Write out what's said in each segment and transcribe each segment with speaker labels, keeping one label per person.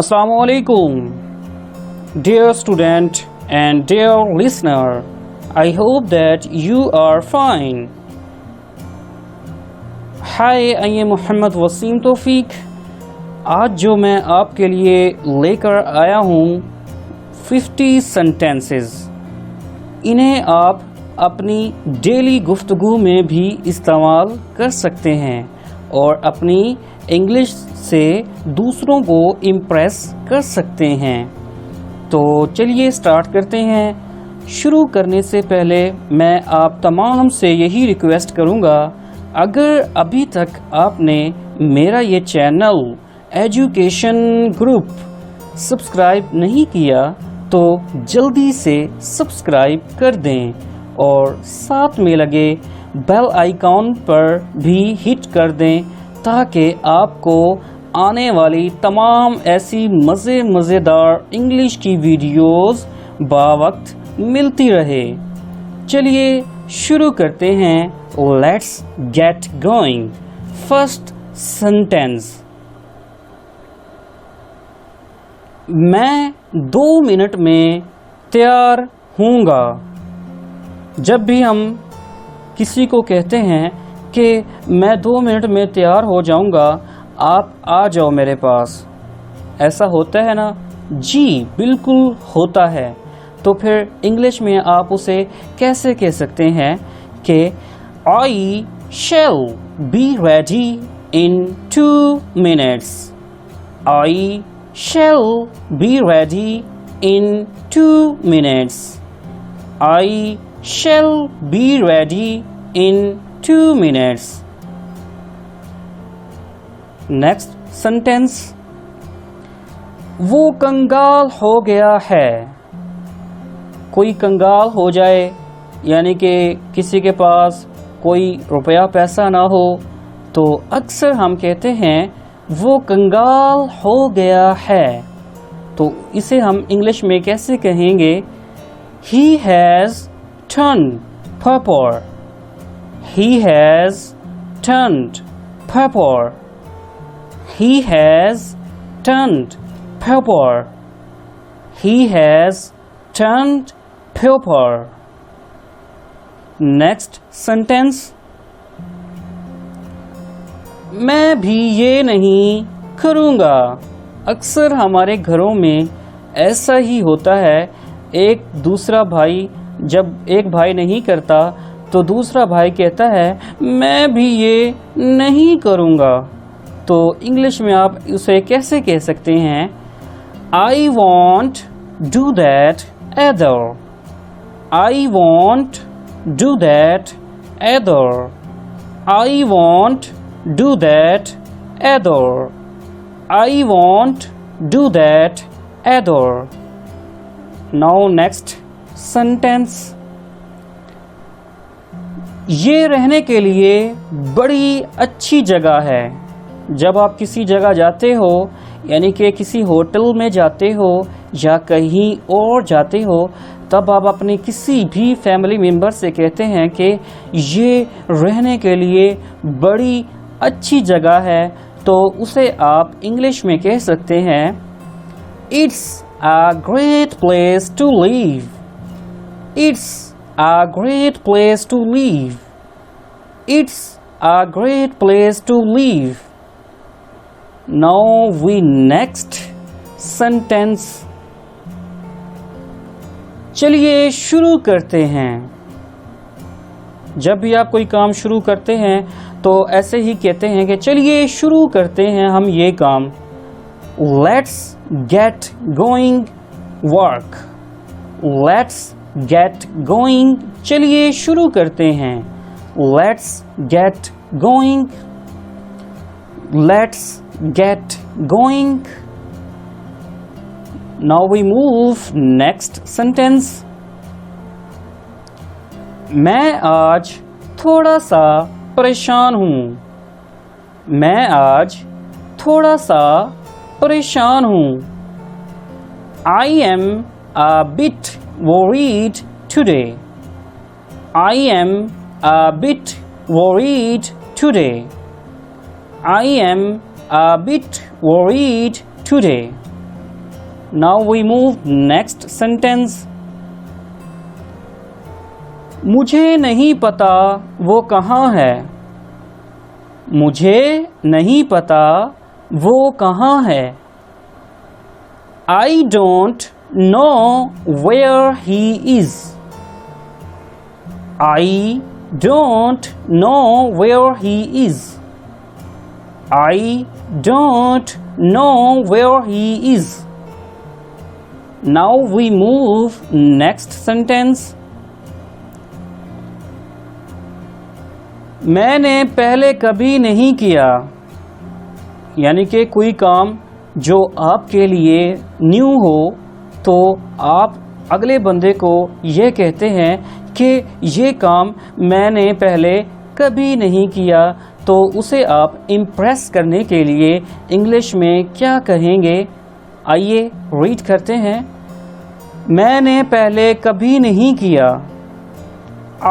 Speaker 1: Assalamualaikum, dear student and dear listener. I hope that you are fine. Hi, I am Muhammad Wasim Tawfiq. आज जो मैं आपके लिए लेकर आया हूँ 50 सेंटेंसेस। इन्हें आप अपनी डेली गुफ्तगू में भी इस्तेमाल कर सकते हैं और अपनी इंग्लिश से दूसरों को इम्प्रेस कर सकते हैं। तो चलिए स्टार्ट करते हैं। शुरू करने से पहले मैं आप तमाम से यही रिक्वेस्ट करूँगा, अगर अभी तक आपने मेरा ये चैनल एजुकेशन ग्रुप सब्सक्राइब नहीं किया तो जल्दी से सब्सक्राइब कर दें और साथ में लगे बेल आइकॉन पर भी हिट कर दें ताकि आपको आने वाली तमाम ऐसी मज़ेदार इंग्लिश की वीडियोस बावक्त मिलती रहे। चलिए शुरू करते हैं। Let's get going. First sentence. मैं 2 मिनट में तैयार हूँगा। जब भी हम किसी को कहते हैं कि मैं 2 मिनट में तैयार हो जाऊँगा, आप आ जाओ मेरे पास, ऐसा होता है ना? जी बिल्कुल होता है। तो फिर इंग्लिश में आप उसे कैसे कह सकते हैं कि I shall be ready in 2 minutes. I shall be ready in 2 minutes. I shall be ready in 2 minutes. Next sentence. वो कंगाल हो गया है। कोई कंगाल हो जाए यानी कि किसी के पास कोई रुपया पैसा ना हो तो अक्सर हम कहते हैं वो कंगाल हो गया है। तो इसे हम इंग्लिश में कैसे कहेंगे? He has turned purple. He has turned purple. He has turned purple. He has turned purple. Next sentence. मैं भी ये नहीं करूँगा। अक्सर हमारे घरों में ऐसा ही होता है। एक दूसरा भाई, जब एक भाई नहीं करता तो दूसरा भाई कहता है मैं भी ये नहीं करूँगा। तो इंग्लिश में आप उसे कैसे कह सकते हैं? I want do that either. I want do that either. I want do that either. I want do that either. Now next sentence. ये रहने के लिए बड़ी अच्छी जगह है। जब आप किसी जगह जाते हो यानी कि किसी होटल में जाते हो या कहीं और जाते हो, तब आप अपने किसी भी फैमिली मेम्बर से कहते हैं कि ये रहने के लिए बड़ी अच्छी जगह है, तो उसे आप इंग्लिश में कह सकते हैं it's a great place to live. It's a great place to live. It's a great place to live. Now we next sentence। चलिए शुरू करते हैं। जब भी आप कोई काम शुरू करते हैं तो ऐसे ही कहते हैं कि चलिए शुरू करते हैं हम ये काम। Let's get going work। Let's get going। चलिए शुरू करते हैं। Let's get going। Let's get going। Now we move next sentence। मैं आज थोड़ा सा परेशान हूँ। मैं आज थोड़ा सा परेशान हूँ। I am a bit worried today। I am a bit worried today। I am a bit worried today। Now we move next sentence. मुझे नहीं पता वो कहाँ है. मुझे नहीं पता वो कहाँ है. I don't know where he is. I don't know where he is. I don't know where he is. Now we move next sentence. मैंने पहले कभी नहीं किया. यानी कि कोई काम जो आपके लिए न्यू हो तो आप अगले बंदे को ये कहते हैं कि ये काम मैंने पहले कभी नहीं किया, तो उसे आप इम्प्रेस करने के लिए इंग्लिश में क्या कहेंगे? आइए रीड करते हैं. मैंने पहले कभी नहीं किया.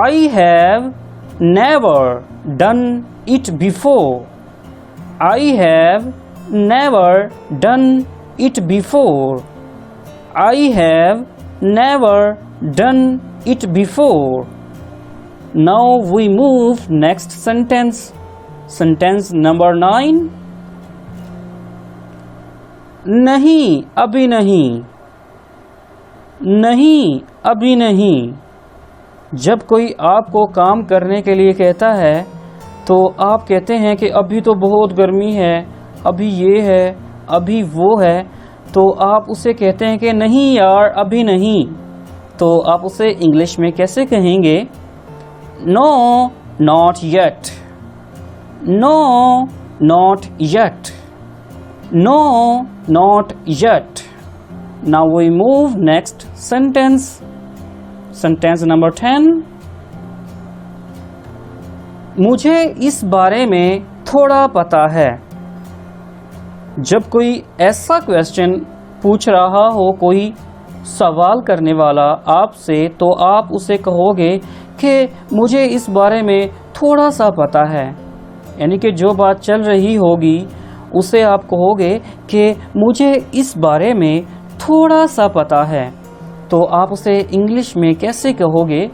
Speaker 1: I have never done it before. I have never done it before. I have never done it before. Now we move next sentence. Sentence number 9. नहीं अभी नहीं. नहीं अभी नहीं. जब कोई आपको काम करने के लिए कहता है तो आप कहते हैं कि अभी तो बहुत गर्मी है, अभी ये है, अभी वो है, तो आप उसे कहते हैं कि नहीं यार अभी नहीं. तो आप उसे इंग्लिश में कैसे कहेंगे? No not yet. No not yet. No not yet. Now we move next sentence. Sentence number 10. मुझे इस बारे में थोड़ा पता है. जब कोई ऐसा क्वेश्चन पूछ रहा हो, कोई सवाल करने वाला आपसे, तो आप उसे कहोगे कि मुझे इस बारे में थोड़ा सा पता है. यानी कि जो बात चल रही होगी उसे आप कहोगे कि मुझे इस बारे में थोड़ा सा पता है. तो आप उसे इंग्लिश में कैसे कहोगे?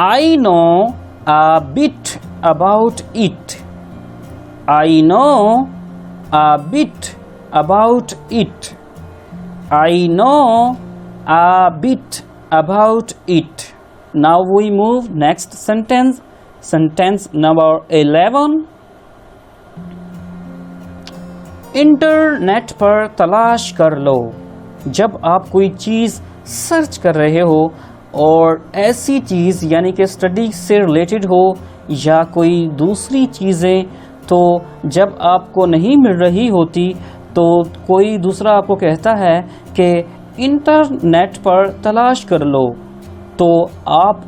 Speaker 1: I know a bit about it. I know a bit about it. I know a bit about it. Now we move next sentence. Sentence number 11. Internet पर तलाश कर लो. जब आप कोई चीज़ सर्च कर रहे हो और ऐसी चीज़ यानी कि स्टडी से रिलेटेड हो या कोई दूसरी चीज़ें, तो जब आपको नहीं मिल रही होती तो कोई दूसरा आपको कहता है कि इंटरनेट पर तलाश कर लो, तो आप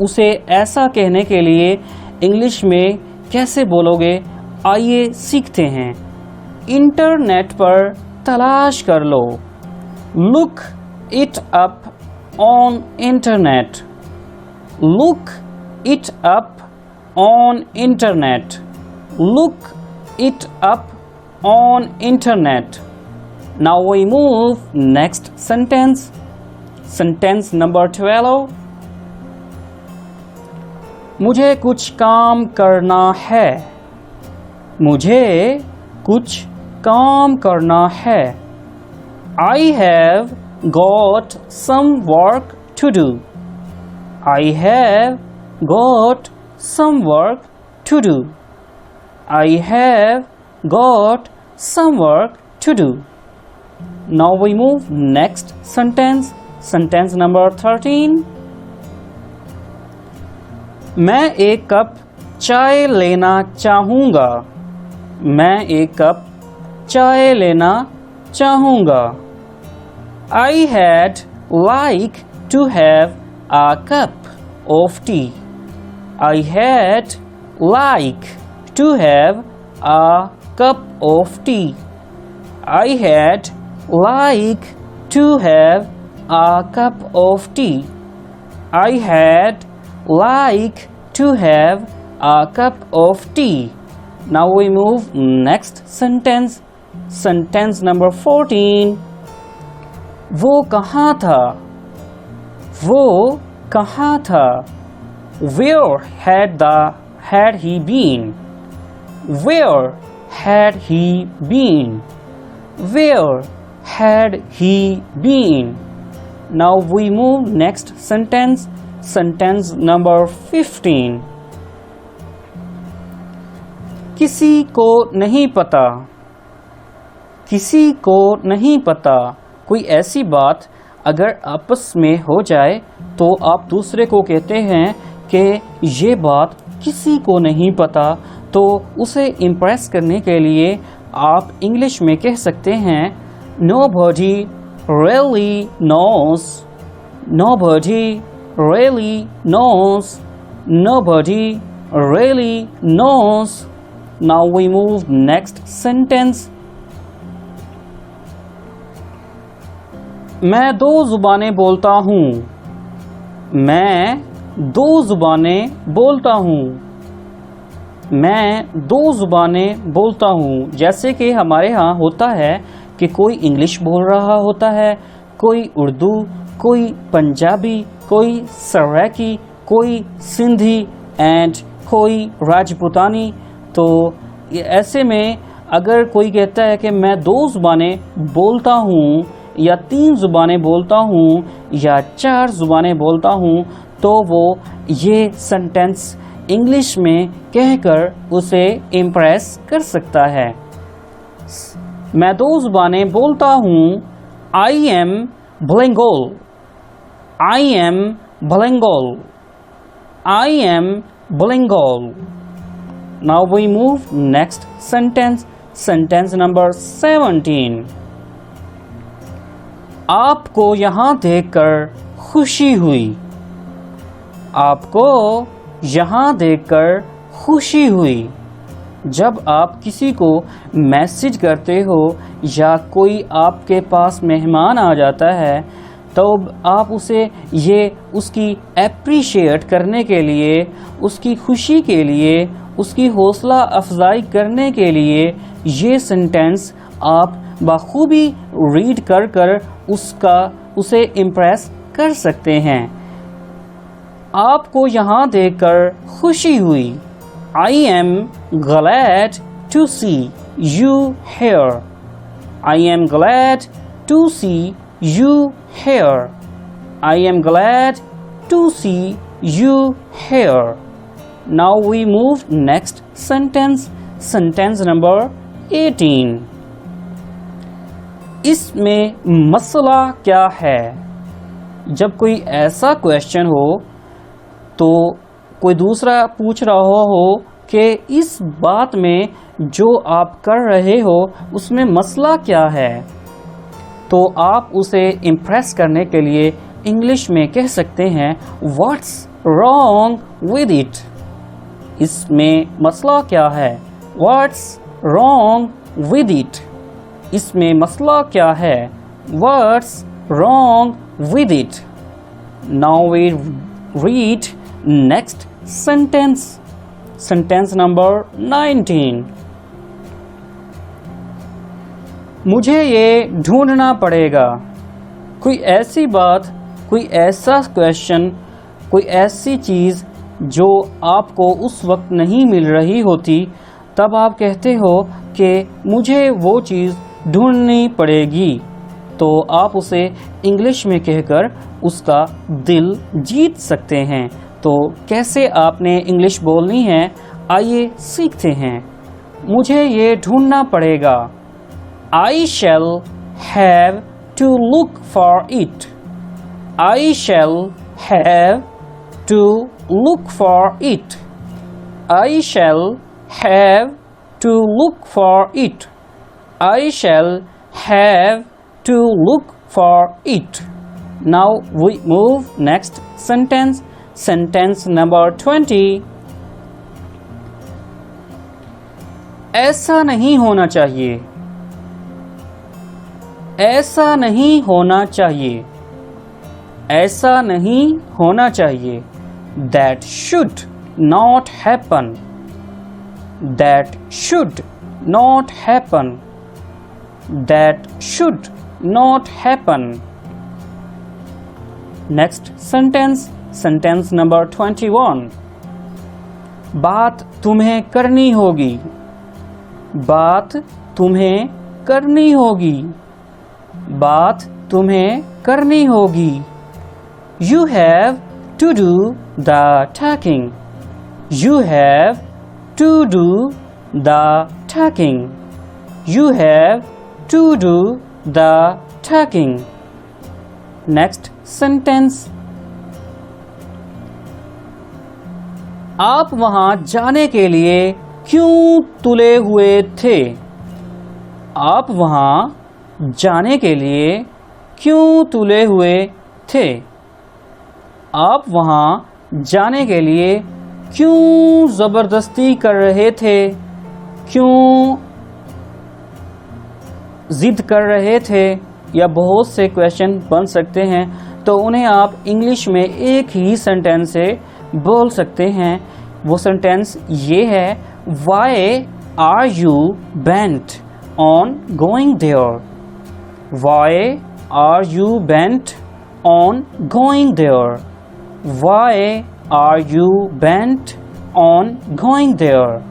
Speaker 1: उसे ऐसा कहने के लिए इंग्लिश में कैसे बोलोगे? आइए सीखते हैं. इंटरनेट पर तलाश कर लो. Look it up on internet. Look it up on internet. Look it up on internet. Now we move next sentence. Sentence number 12. मुझे कुछ काम करना है. मुझे कुछ काम करना है. I have got some work to do. I have got some work to do. I have got some work to do. Now we move next sentence. Sentence number 13. मैं एक कप चाय लेना चाहूँगा. मैं एक कप चाय लेना चाहूँगा. I had like to have a cup of tea. I had like to have a cup of tea. I had like to have a cup of tea. I had like to have a cup of tea. Now we move next sentence. Sentence number 14. वो कहाँ था? वो कहाँ था? Where had he been? Where had he been? Where had he been? Now we move next sentence. Sentence number 15. किसी को नहीं पता. किसी को नहीं पता. कोई ऐसी बात अगर आपस में हो जाए तो आप दूसरे को कहते हैं कि ये बात किसी को नहीं पता, तो उसे इम्प्रेस करने के लिए आप इंग्लिश में कह सकते हैं nobody really knows. Nobody really knows. Nobody really knows. Now we move next sentence. मैं 2 ज़ुबानें बोलता हूँ. मैं 2 ज़ुबानें बोलता हूँ. मैं 2 ज़ुबानें बोलता हूँ. जैसे कि हमारे यहाँ होता है कि कोई इंग्लिश बोल रहा होता है, कोई उर्दू, कोई पंजाबी, कोई सराइकी, कोई सिंधी एंड कोई राजपूतानी. तो ऐसे में अगर कोई कहता है कि मैं 2 ज़ुबानें बोलता हूँ या 3 ज़ुबानें बोलता हूँ या 4 ज़ुबानें बोलता हूँ, तो वो ये सेंटेंस इंग्लिश में कहकर उसे इम्प्रेस कर सकता है. मैं 2 ज़ुबानें बोलता हूँ. I am bilingual. I am bilingual. I am bilingual. Now we move next sentence. Sentence number 17. आपको यहाँ देखकर खुशी हुई. आपको यहाँ देखकर खुशी हुई. जब आप किसी को मैसेज करते हो या कोई आपके पास मेहमान आ जाता है, तो आप उसे ये उसकी एप्रिशिएट करने के लिए, उसकी खुशी के लिए, उसकी हौसला अफजाई करने के लिए ये सेंटेंस आप बखूबी रीड कर कर उसे इम्प्रेस कर सकते हैं. आपको यहाँ देखकर खुशी हुई. I am glad to see you here. I am glad to see you here. I am glad to see you here. Now we move next sentence. Sentence number 18. इसमें मसला क्या है? जब कोई ऐसा क्वेश्चन हो तो कोई दूसरा पूछ रहा हो कि इस बात में जो आप कर रहे हो उसमें मसला क्या है, तो आप उसे इम्प्रेस करने के लिए इंग्लिश में कह सकते हैं व्हाट्स रॉन्ग विद इट. इसमें मसला क्या है? What's wrong with it. इसमें मसला क्या है? What's wrong with it. Now we read next sentence. Sentence number 19. मुझे ये ढूंढना पड़ेगा. कोई ऐसी बात, कोई ऐसा क्वेश्चन, कोई ऐसी चीज़ जो आपको उस वक्त नहीं मिल रही होती, तब आप कहते हो कि मुझे वो चीज़ ढूंढनी पड़ेगी. तो आप उसे इंग्लिश में कहकर उसका दिल जीत सकते हैं. तो कैसे आपने इंग्लिश बोलनी है, आइए सीखते हैं. मुझे ये ढूंढना पड़ेगा. I shall have to look for it. I shall have to look for it. I shall have to look for it. I shall have to look for it. Now we move next sentence. Sentence number 20. ऐसा नहीं होना चाहिए. ऐसा नहीं होना चाहिए. ऐसा नहीं होना चाहिए. That should not happen. That should not happen. That should not happen. Next sentence, sentence number 21। बात तुम्हें करनी होगी, बात तुम्हें करनी होगी, बात तुम्हें करनी होगी। You have to do the talking. You have to do the talking. You have to do the talking. Next sentence. आप वहां जाने के लिए क्यों तुले हुए थे? आप वहां जाने के लिए क्यों तुले हुए थे? आप वहां जाने के लिए क्यों ज़बरदस्ती कर रहे थे? क्यों ज़िद कर रहे थे? या बहुत से क्वेश्चन बन सकते हैं, तो उन्हें आप इंग्लिश में एक ही सेंटेंस से बोल सकते हैं। वो सेंटेंस ये है, Why are you bent on going there? Why are you bent on going there? Why are you bent on going there?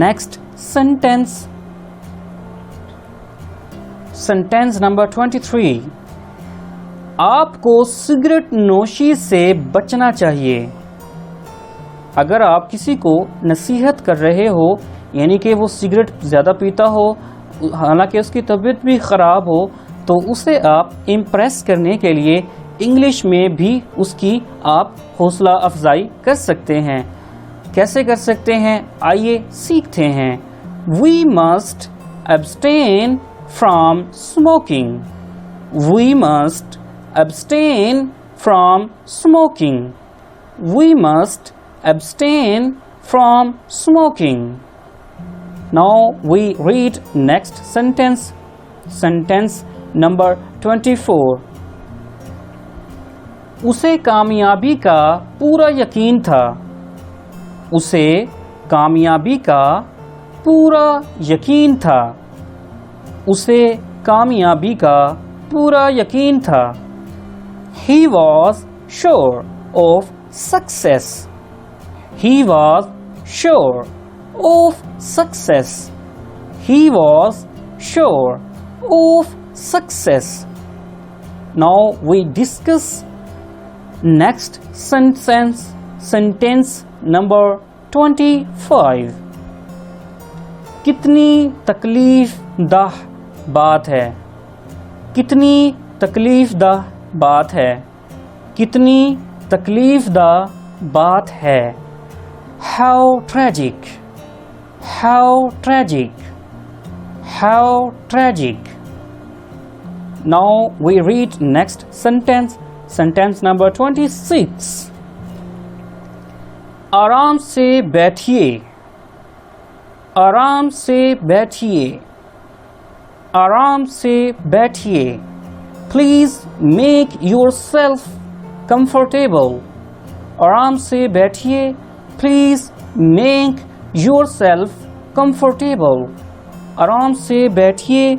Speaker 1: Next sentence. Sentence number 23. आपको सिगरेट नोशी से बचना चाहिए। अगर आप किसी को नसीहत कर रहे हो, यानी कि वो सिगरेट ज़्यादा पीता हो, हालांकि उसकी तबीयत भी ख़राब हो, तो उसे आप इम्प्रेस करने के लिए इंग्लिश में भी उसकी आप हौसला अफजाई कर सकते हैं। कैसे कर सकते हैं, आइए सीखते हैं। We must abstain from smoking. We must abstain from smoking. We must abstain from smoking. Now we read next sentence. Sentence number 24. उसे कामयाबी का पूरा यकीन था। उसे कामयाबी का पूरा यकीन था। उसे कामयाबी का पूरा यकीन था। He was sure of success. He was sure of success. He was sure of success. Now we discuss next sentence. Sentence number 25. कितनी तकलीफ़दाह बात है। कितनी तकलीफ़दाह बात है। कितनी तकलीफ़दाह बात है। How tragic. How tragic. How tragic. Now we read next sentence. Sentence number 26. आराम से बैठिए। आराम से बैठिए। आराम से बैठिए। Please make yourself comfortable. आराम से बैठिए। Please make yourself comfortable. आराम से बैठिए।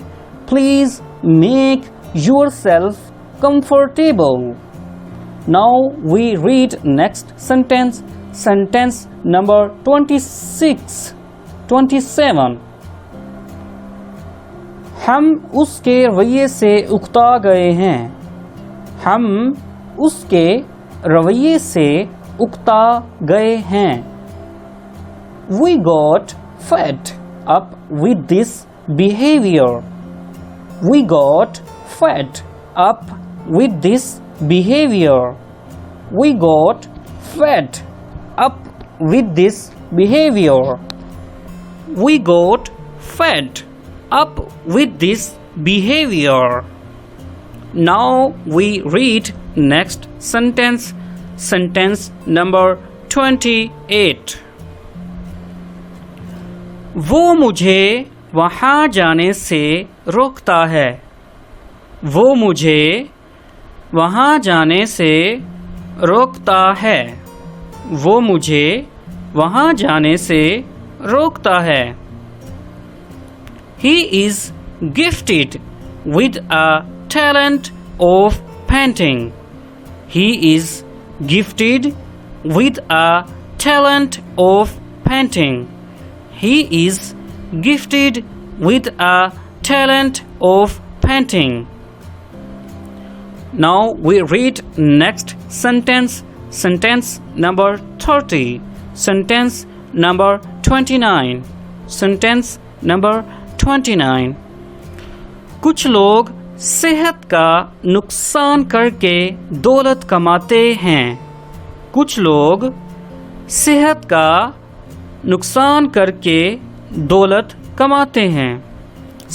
Speaker 1: Please make yourself comfortable. Now we read next sentence. Sentence number 26. 27. हम उसके रवैये से उकता गए हैं। हम उसके रवैये से उकता गए हैं। We got fed up with this behavior. We got fed up with this behavior. We got fed up with this behavior. We got fed up with this behavior. Now we read next sentence. Sentence number 28. वो मुझे वहाँ जाने से रोकता है। वो मुझे वहाँ जाने से रोकता है। वो मुझे वहाँ जाने से रोकता है। He is gifted with a talent of painting. He is gifted with a talent of painting. He is gifted with a talent of painting. Now we read next sentence. Sentence number 30. Sentence number 29. Sentence number 29. कुछ लोग सेहत का नुकसान करके दौलत कमाते हैं. कुछ लोग सेहत का नुकसान करके दौलत कमाते हैं.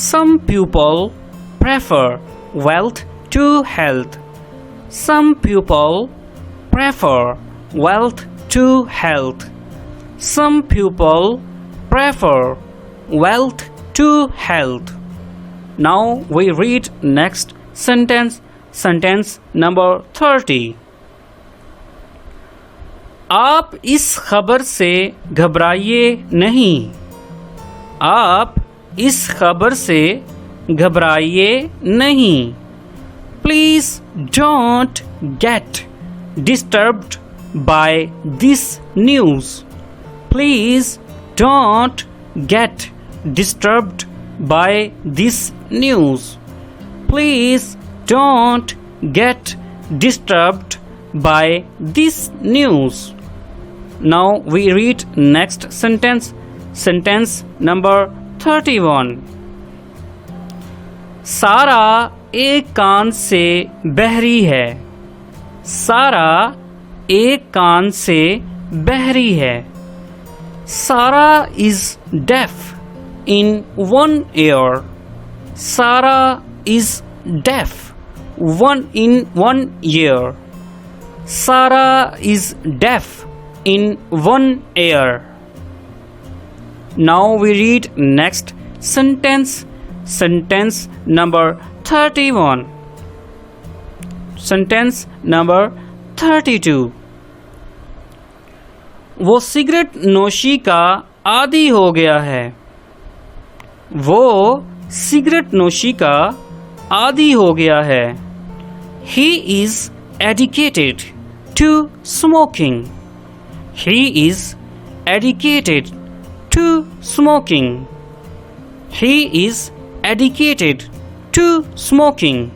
Speaker 1: Some people prefer wealth to health. Some people prefer wealth to health. Some people prefer wealth to health. Now we read next sentence. Sentence number 30. आप इस खबर से घबराइए नहीं. आप इस खबर से घबराइए नहीं. Please don't get disturbed by this news. Please don't get disturbed by this news. Please don't get disturbed by this news. Now we read next sentence. Sentence number 31. सारा एक कान से बहरी है. सारा एक कान से बहरी है. Sara is deaf in one ear. Sara is deaf in one ear. Sara is deaf in one ear. Now we read next sentence. Sentence number 31. Sentence number 32. वो सिगरेट नोशी का आदी हो गया है. वो सिगरेट नोशी का आदी हो गया है. He is addicted to smoking. He is addicted to smoking. He is addicted to smoking.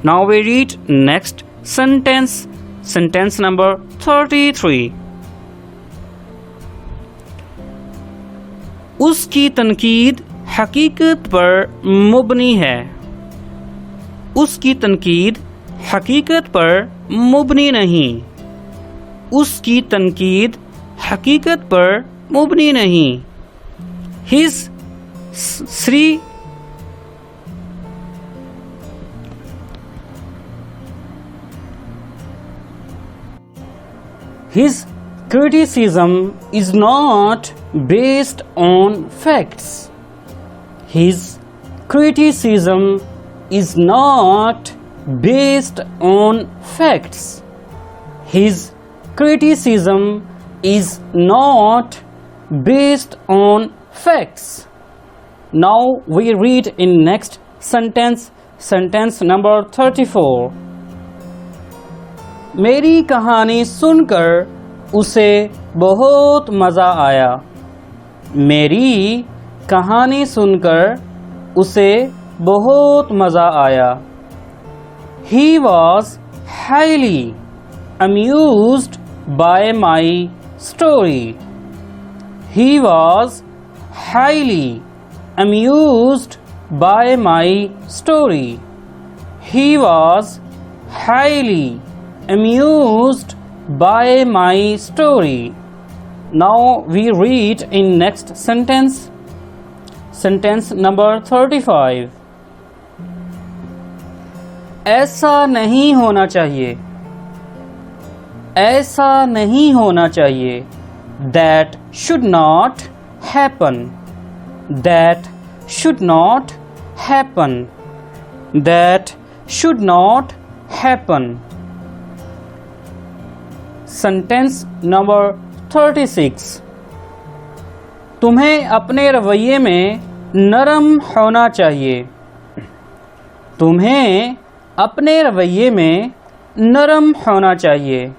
Speaker 1: Now we read next sentence. Sentence number 33. उसकी तनकीद हकीकत पर मुबनी है. उसकी तनकीद हकीकत पर मुबनी नहीं. उसकी तनकीद हकीकत पर मुबनी नहीं. His criticism is not based on facts. His criticism is not based on facts. His criticism is not based on facts. Now we read in next sentence. Sentence number 34. मेरी कहानी सुनकर उसे बहुत मज़ा आया. मेरी कहानी सुनकर उसे बहुत मज़ा आया. He was highly amused by my story. He was highly amused by my story. He was highly amused by my story. Now we read in next sentence. Sentence number 35. ऐसा नहीं होना चाहिए. ऐसा नहीं होना चाहिए. That should not happen. That should not happen. That should not happen. Sentence number 36. तुम्हें अपने रवैये में नरम होना चाहिए. तुम्हें अपने रवैये में नरम होना चाहिए।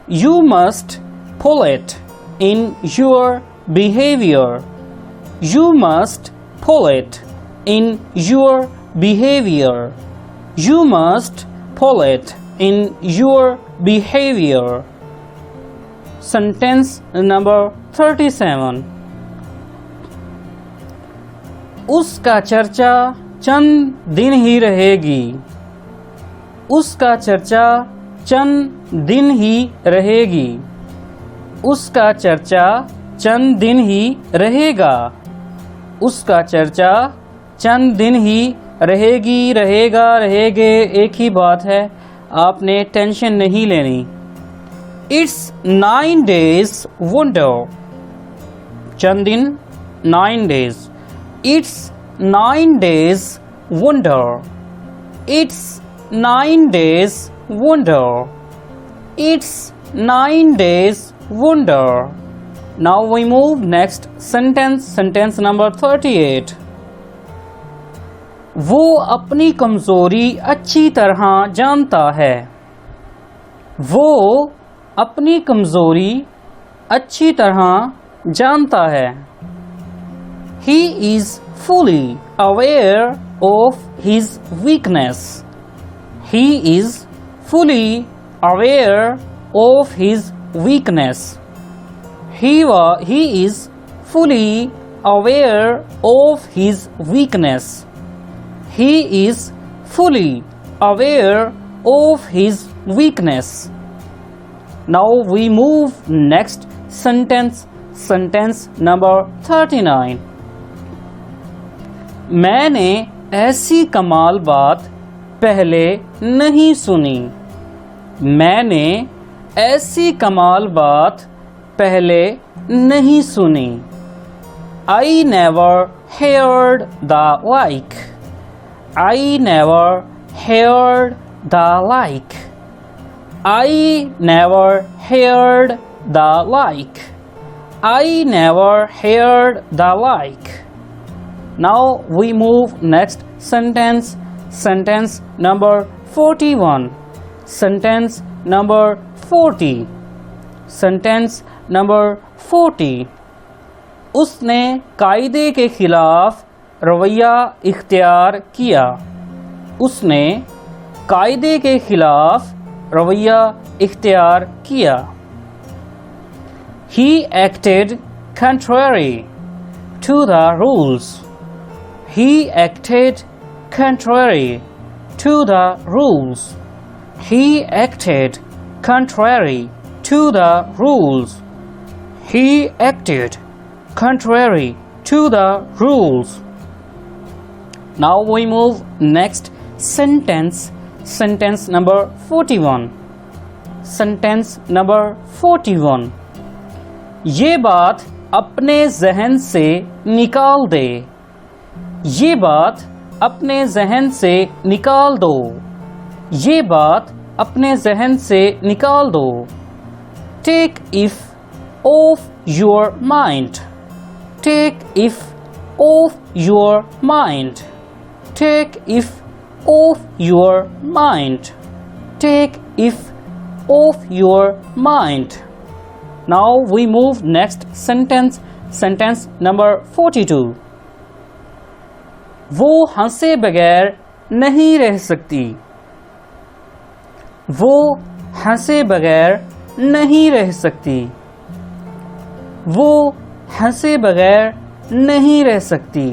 Speaker 1: You must pull it in your behavior. You must pull it in your behavior. You must pull it in your behavior. Sentence number 37. उसका चर्चा चंद दिन ही रहेगी। उसका चर्चा चंद दिन ही रहेगी। उसका चर्चा चंद दिन ही रहेगा। उसका चर्चा चंद दिन ही रहेगी, रहेगा, रहेगे एक ही बात है, आपने टेंशन नहीं लेनी। It's 9 days wonder. चंद दिन 9 days. It's 9 days wonder. It's 9 days wonder. It's 9 days wonder. Now we move next sentence. Sentence number 38. वो अपनी कमजोरी अच्छी तरह जानता है। वो अपनी कमजोरी अच्छी तरह जानता है। He is fully aware of his weakness. He is fully aware of his weakness. He is fully aware of his weakness. He is fully aware of his weakness. Now we move next sentence. Sentence number 39. मैंने ऐसी कमाल बात पहले नहीं सुनी। मैंने ऐसी कमाल बात पहले नहीं सुनी। I never heard the like. I never heard the like. I never heard the like. I never heard the like. Now we move next sentence. Sentence number 41. Sentence number 40. Sentence number 40. उसने कायदे के खिलाफ रवैया इख्तियार किया। उसने कायदे के खिलाफ रवैया इख्तियार किया। He acted contrary to the rules. He acted contrary to the rules. He acted contrary to the rules. He acted contrary to the rules. Now we move next sentence. Sentence number 41. Sentence number 41. ये बात अपने जहन से निकाल दे। ये बात अपने जहन से निकाल दो। ये बात अपने जहन से निकाल दो। Take if off your mind. Take if off your mind. Take if off your mind. Take if off your mind. Now we move next sentence. Sentence number 42. वो हंसे बगैर नहीं रह सकती। वो हंसे बगैर नहीं रह सकती। वो हंसे बगैर नहीं रह सकती।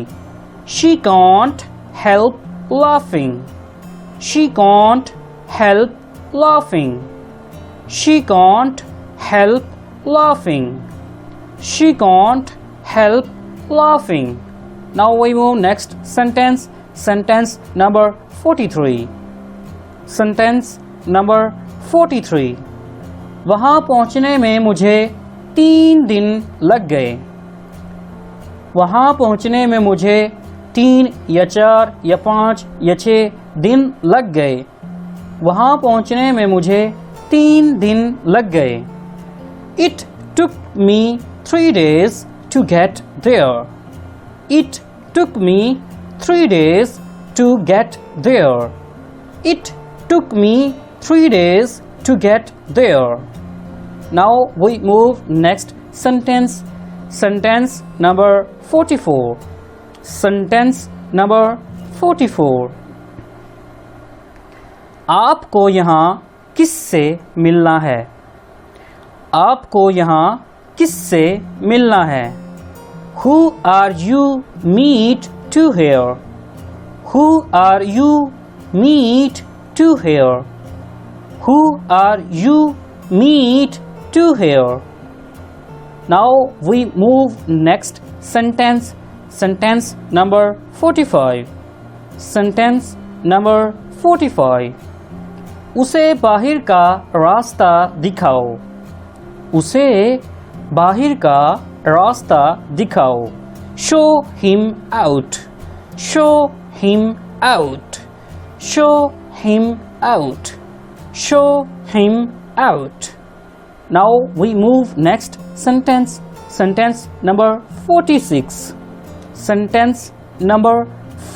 Speaker 1: She can't help laughing. She can't help laughing. She can't help laughing. She can't help laughing. Now we move next sentence. Sentence number 43. Sentence number 43. वहाँ पहुँचने में मुझे 3 दिन लग गए। वहाँ पहुँचने में मुझे 3 या 4 या 5 या 6 दिन लग गए। वहाँ पहुँचने में मुझे 3 दिन लग गए। It took me 3 days to get there. It took me 3 days to get there. It took me 3 days to get there. Now we move next sentence. Sentence number 44. Sentence number 44. आपको यहाँ किससे मिलना है? आपको यहाँ किससे मिलना है? Who are you meet to here? Who are you meet to here? Who are you meet to here? Now we move next sentence. Sentence number 45. Sentence number 45. उसे बाहर का रास्ता दिखाओ. उसे बाहर का रास्ता दिखाओ. Show him out. Show him out. Show him out. Show him out. Now we move next sentence. Sentence number 46. Sentence number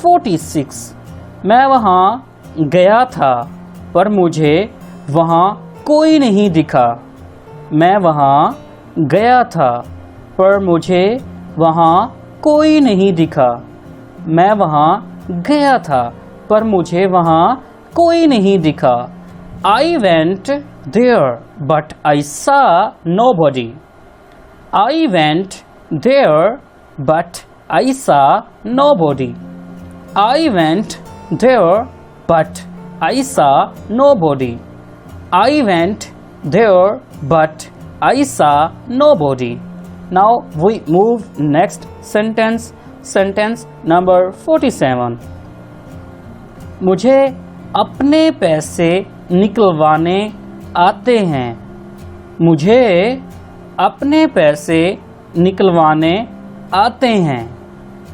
Speaker 1: 46. मैं वहाँ गया था पर मुझे वहाँ कोई नहीं दिखा. मैं वहाँ गया था पर मुझे वहाँ कोई नहीं दिखा. मैं वहाँ गया था पर मुझे वहाँ कोई नहीं दिखा. I went there but I saw nobody. I went there but I saw nobody. I went there but I saw nobody. I went there but I saw nobody. Now we move next sentence. Sentence number 47. मुझे अपने पैसे निकलवाने आते हैं. मुझे अपने पैसे निकलवाने आते हैं.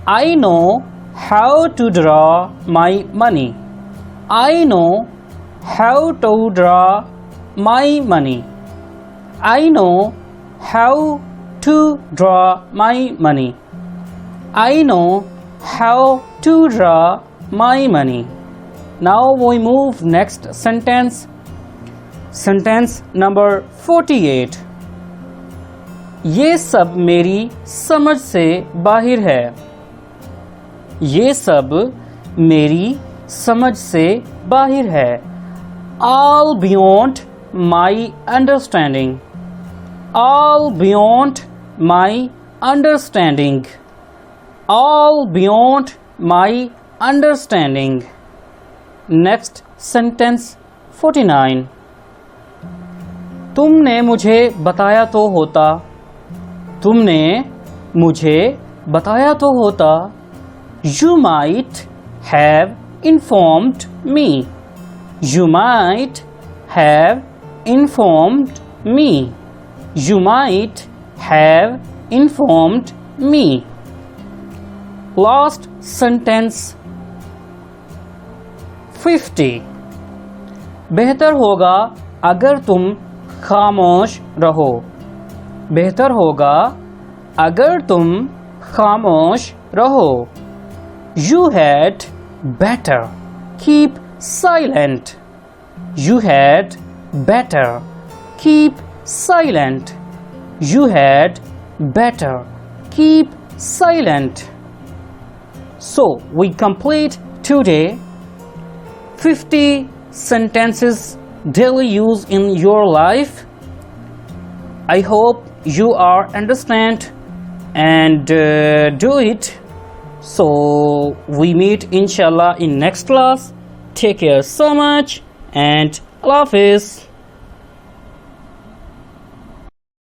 Speaker 1: I know how to draw my money. I know how to draw my money. I know how to draw my money. I know how to draw my money. Now we move next sentence. Sentence number 48. ये सब मेरी समझ से बाहर है. ये सब मेरी समझ से बाहर है. All beyond my understanding. All beyond my understanding. All beyond my understanding. Next sentence 49. तुमने मुझे बताया तो होता. तुमने मुझे बताया तो होता. You might have informed me. You might have informed me. You might have informed me. Last sentence 50. बेहतर होगा अगर तुम खामोश रहो. बेहतर होगा अगर तुम खामोश रहो. You had better keep silent. You had better keep silent. You had better keep silent. So we complete today 50 sentences daily use in your life. I hope you are understand and do it. So we meet inshallah in next class. Take care so much and Allah Hafiz.